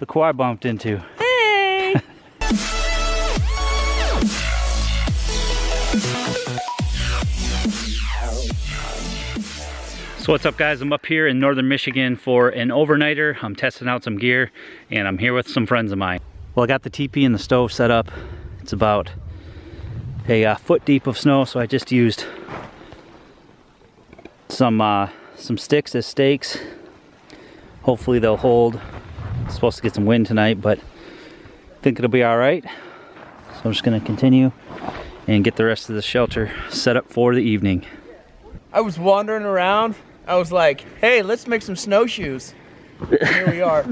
Look who I bumped into. Hey! So what's up, guys? I'm up here in northern Michigan for an overnighter. I'm testing out some gear and I'm here with some friends of mine. Well, I got the teepee and the stove set up. It's about a foot deep of snow, so I just used some sticks as stakes. Hopefully they'll hold. I'm supposed to get some wind tonight, but I think it'll be all right. So I'm just gonna continue and get the rest of the shelter set up for the evening. I was wandering around. I was like, hey, let's make some snowshoes. Here we are.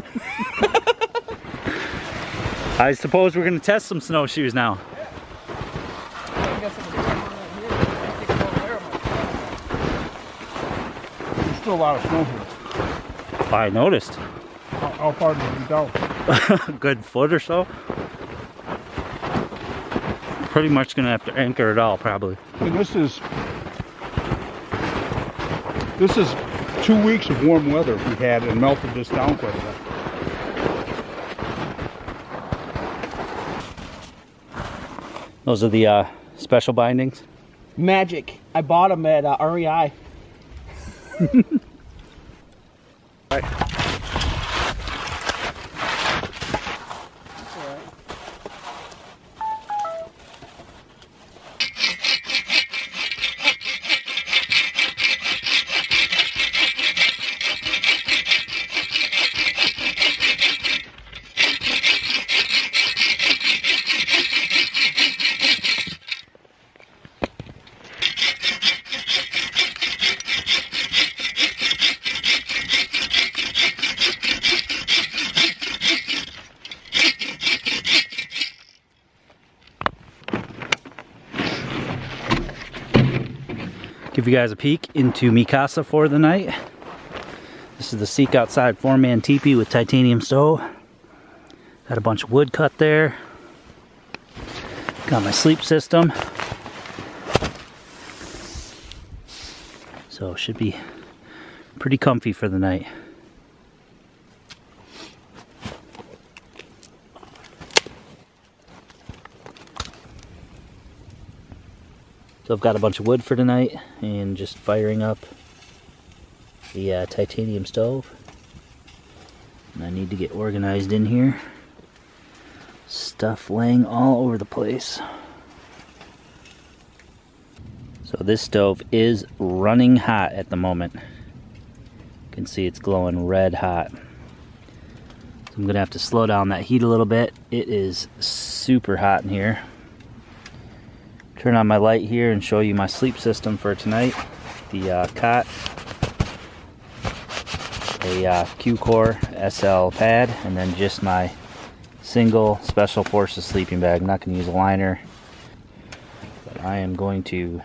I suppose we're gonna test some snowshoes now. There's still a lot of snow here. I noticed. How far did you go? A good foot or so. Pretty much gonna have to anchor it all, probably. And this is 2 weeks of warm weather we had and melted this down quite a bit. Those are the special bindings. Magic. I bought them at REI. Give you guys a peek into mi casa for the night. This is the Seek Outside 4-man teepee with titanium stove. Got a bunch of wood cut there. Got my sleep system. So should be pretty comfy for the night. So I've got a bunch of wood for tonight and just firing up the titanium stove. And I need to get organized in here. Stuff laying all over the place. So this stove is running hot at the moment. You can see it's glowing red hot. So I'm gonna have to slow down that heat a little bit. It is super hot in here. Turn on my light here and show you my sleep system for tonight. The cot, a Q-Core SL pad, and then just my single Special Forces sleeping bag. I'm not going to use a liner, but I am going to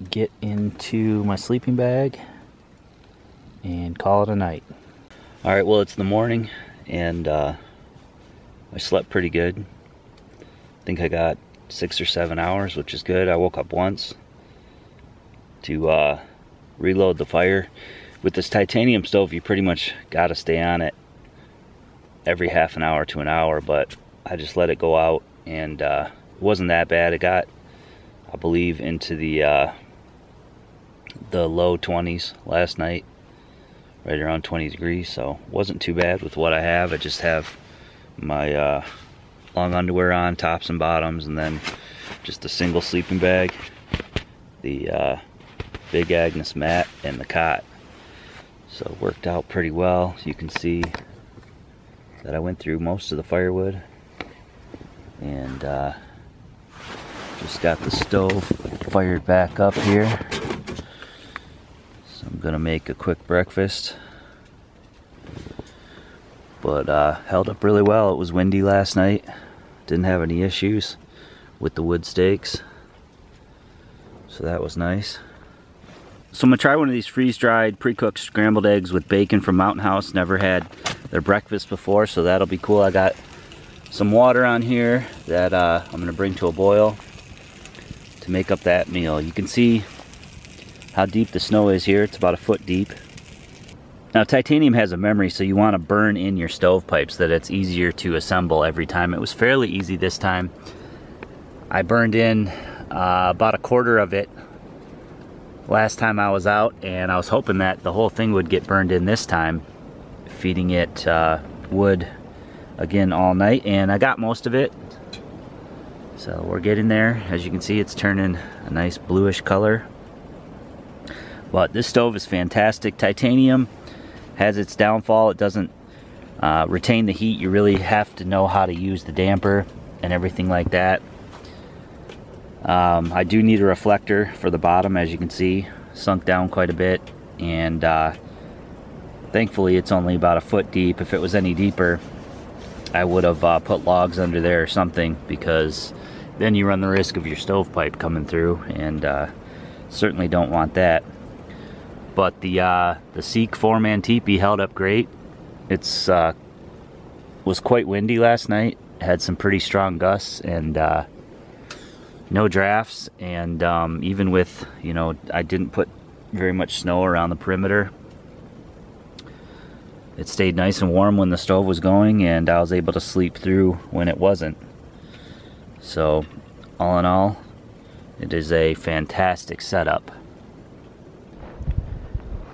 get into my sleeping bag and call it a night. Alright, well, it's the morning and I slept pretty good. I think I got 6 or 7 hours, which is good. I woke up once to reload the fire. With this titanium stove, you pretty much got to stay on it every half an hour to an hour, but I just let it go out and it wasn't that bad. It got, I believe, into the low 20s last night, right around 20 degrees, so it wasn't too bad with what I have. I just have my long underwear on, tops and bottoms, and then just a single sleeping bag, the Big Agnes mat, and the cot. So it worked out pretty well. You can see that I went through most of the firewood and just got the stove fired back up here. So I'm gonna make a quick breakfast, but held up really well. It was windy last night. Didn't have any issues with the wood stakes, so that was nice. So I'm gonna try one of these freeze-dried, pre-cooked scrambled eggs with bacon from Mountain House. Never had their breakfast before, so that'll be cool. I got some water on here that I'm gonna bring to a boil to make up that meal. You can see how deep the snow is here. It's about a foot deep. Now titanium has a memory, so you want to burn in your stovepipe so that it's easier to assemble every time. It was fairly easy this time. I burned in about a quarter of it last time I was out, and I was hoping that the whole thing would get burned in this time, feeding it wood again all night, and I got most of it. So we're getting there. As you can see, it's turning a nice bluish color. But this stove is fantastic. Titanium has its downfall. It doesn't retain the heat. You really have to know how to use the damper and everything like that. I do need a reflector for the bottom, as you can see, sunk down quite a bit, and thankfully it's only about a foot deep. If it was any deeper, I would have put logs under there or something, because then you run the risk of your stovepipe coming through, and certainly don't want that. But the Seek 4-man teepee held up great. It's was quite windy last night, had some pretty strong gusts, and no drafts, and even with, you know, I didn't put very much snow around the perimeter, it stayed nice and warm when the stove was going, and I was able to sleep through when it wasn't. So all in all, it is a fantastic setup.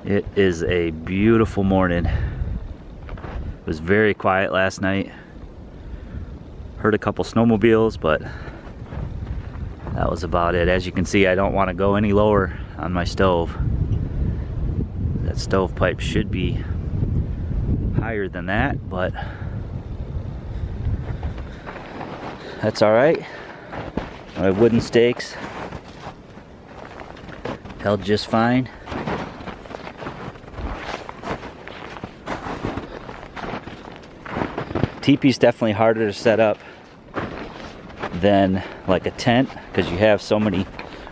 It is a beautiful morning. It was very quiet last night. Heard a couple snowmobiles, but that was about it. As you can see, I don't want to go any lower on my stove. That stovepipe should be higher than that, but that's all right. My wooden stakes held just fine. Teepee's definitely harder to set up than like a tent, because you have so many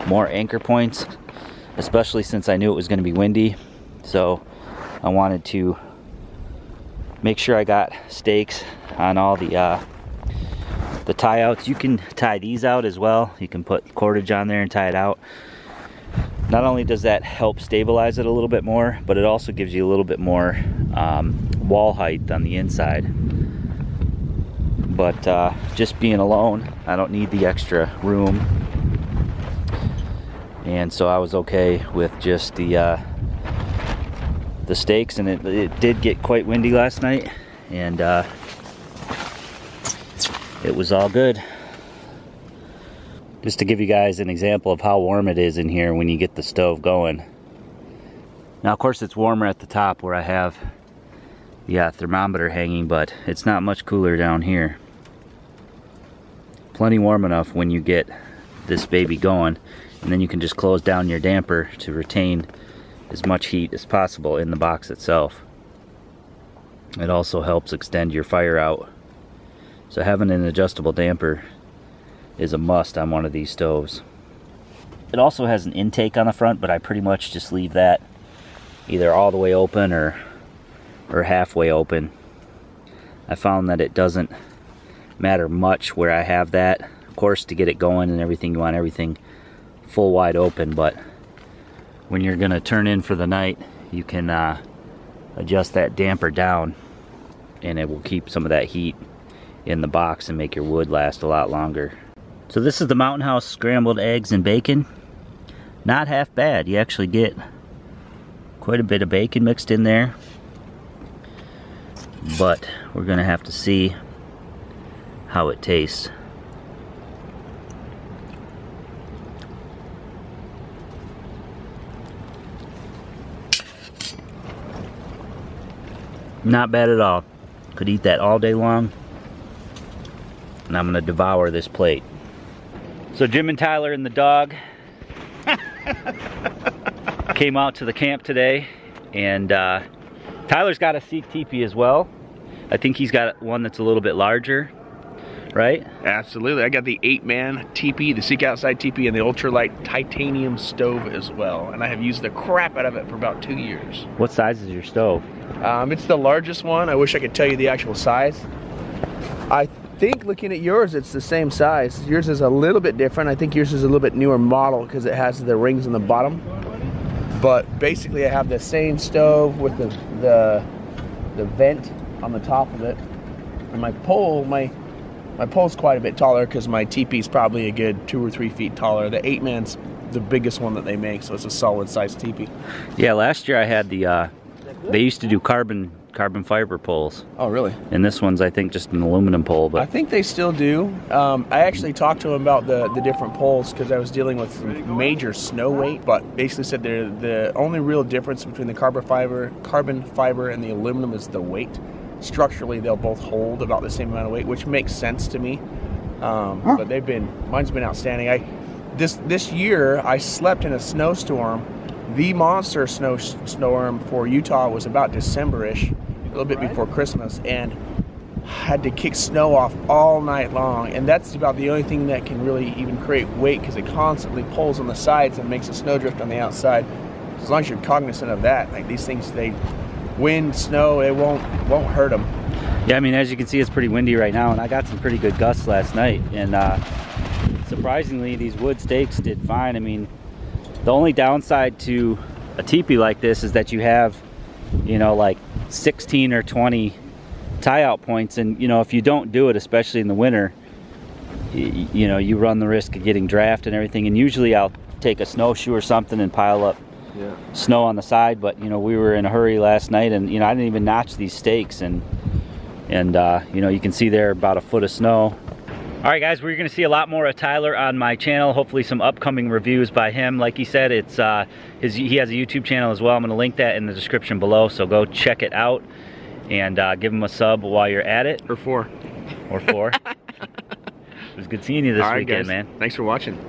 more anchor points, especially since I knew it was going to be windy. So I wanted to make sure I got stakes on all the tie outs. You can tie these out as well. You can put cordage on there and tie it out. Not only does that help stabilize it a little bit more, but it also gives you a little bit more wall height on the inside. But just being alone, I don't need the extra room, and so I was okay with just the stakes. And it did get quite windy last night, and it was all good. Just to give you guys an example of how warm it is in here when you get the stove going. Now of course it's warmer at the top where I have the thermometer hanging, but it's not much cooler down here. Plenty warm enough when you get this baby going, and then you can just close down your damper to retain as much heat as possible in the box itself. It also helps extend your fire out. So having an adjustable damper is a must on one of these stoves. It also has an intake on the front, but I pretty much just leave that either all the way open or halfway open. I found that it doesn't matter much where I have that. Of course, to get it going and everything, you want everything full wide open, but when you're gonna turn in for the night, you can adjust that damper down, and it will keep some of that heat in the box and make your wood last a lot longer. So this is the Mountain House scrambled eggs and bacon. Not half bad. You actually get quite a bit of bacon mixed in there, but we're gonna have to see how it tastes. Not bad at all. Could eat that all day long, and I'm gonna devour this plate. So Jim and Tyler and the dog came out to the camp today, and Tyler's got a Seek teepee as well. I think he's got one that's a little bit larger, right? Absolutely. I got the 8-man teepee, the Seek Outside teepee, and the ultralight titanium stove as well. And I have used the crap out of it for about 2 years. What size is your stove? It's the largest one. I wish I could tell you the actual size. I think looking at yours, it's the same size. Yours is a little bit different. I think yours is a little bit newer model because it has the rings on the bottom. But basically I have the same stove with the vent on the top of it. And my pole's quite a bit taller because my teepee is probably a good 2 or 3 feet taller. The 8-man's the biggest one that they make, so it's a solid size teepee. Yeah, last year I had the, they used to do carbon fiber poles. Oh, really? And this one's, I think, just an aluminum pole. But I think they still do. I actually talked to them about the different poles because I was dealing with some major snow weight, but basically said the only real difference between the carbon fiber and the aluminum is the weight. Structurally, they'll both hold about the same amount of weight, which makes sense to me. But mine's been outstanding. This year, I slept in a snowstorm. The monster snowstorm for Utah was about December-ish, a little bit before Christmas, and had to kick snow off all night long. And that's about the only thing that can really even create weight, because it constantly pulls on the sides and makes a snowdrift on the outside. As long as you're cognizant of that, like these things, wind, snow, it won't hurt them. yeah, I mean, as you can see, it's pretty windy right now, and I got some pretty good gusts last night. And surprisingly, these wood stakes did fine. I mean, the only downside to a teepee like this is that you have, you know, like 16 or 20 tie-out points, and you know, if you don't do it, especially in the winter, you know, you run the risk of getting draft and everything. And usually I'll take a snowshoe or something and pile up snow on the side, but you know, we were in a hurry last night, and you know, I didn't even notch these stakes, and you know, you can see there about a foot of snow. All right, guys, we're gonna see a lot more of Tyler on my channel. Hopefully some upcoming reviews by him. Like he said, it's he has a YouTube channel as well. I'm gonna link that in the description below, so go check it out and give him a sub while you're at it. Or 4. Or 4. It was good seeing you this weekend, guys. man. Thanks for watching.